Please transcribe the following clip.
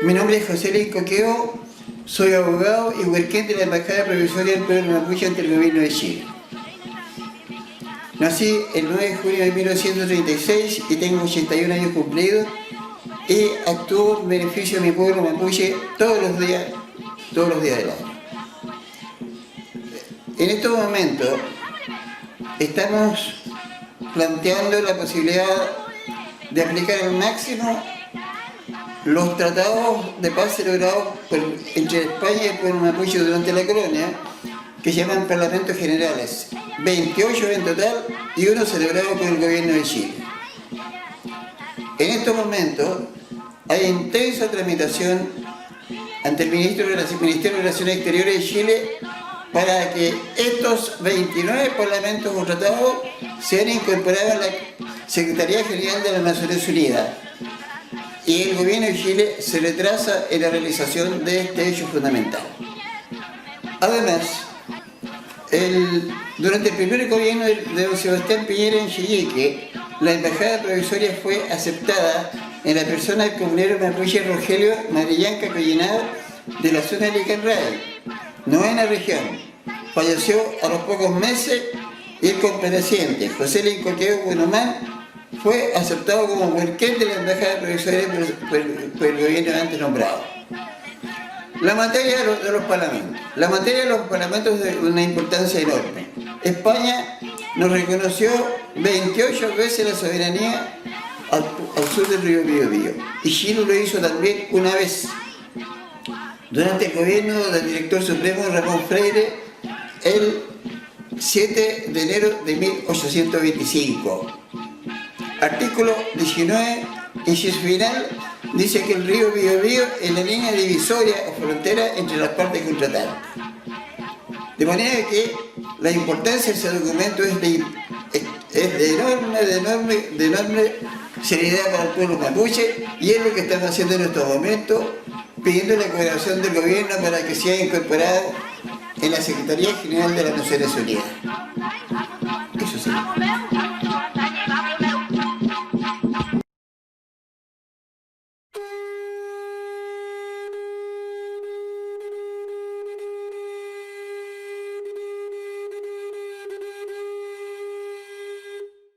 Mi nombre es José Luis Coqueo, soy abogado y huerquén de la Embajada Provisoria del Pueblo Mapuche ante el Gobierno de Chile. Nací el 9 de junio de 1936 y tengo 81 años cumplidos y actúo en beneficio de mi pueblo mapuche todos los días del año. En estos momentos estamos planteando la posibilidad de aplicar al máximo los tratados de paz celebrados entre España y el pueblo mapuche durante la colonia, que se llaman Parlamentos Generales, 28 en total y uno celebrado por el Gobierno de Chile. En estos momentos hay intensa tramitación ante el Ministerio de Relaciones Exteriores de Chile para que estos 29 parlamentos o tratados sean incorporados a la Secretaría General de las Naciones Unidas. Y el Gobierno de Chile se retrasa en la realización de este hecho fundamental. Además, durante el primer gobierno de don Sebastián Piñera en Chilleque, la Embajada Provisoria fue aceptada en la persona del comunero mapuche Rogelio Marillanca Collinado de la zona de Licanray, novena región. Falleció a los pocos meses y el compareciente, José Luis Coqueo Buenomán, fue aceptado como huerquén de la Embajada Provisoria por el gobierno antes nombrado. La materia de los parlamentos. La materia de los parlamentos es de una importancia enorme. España nos reconoció 28 veces la soberanía al sur del río Biobío y Chile lo hizo también una vez durante el gobierno del director supremo Ramón Freire el 7 de enero de 1825. Artículo 19, inciso final, dice que el río Biobío es la línea divisoria o frontera entre las partes contratantes. De manera que la importancia de ese documento es de enorme seriedad para el pueblo mapuche y es lo que estamos haciendo en estos momentos, pidiendo la cooperación del gobierno para que sea incorporado en la Secretaría General de las Naciones Unidas. Eso sí.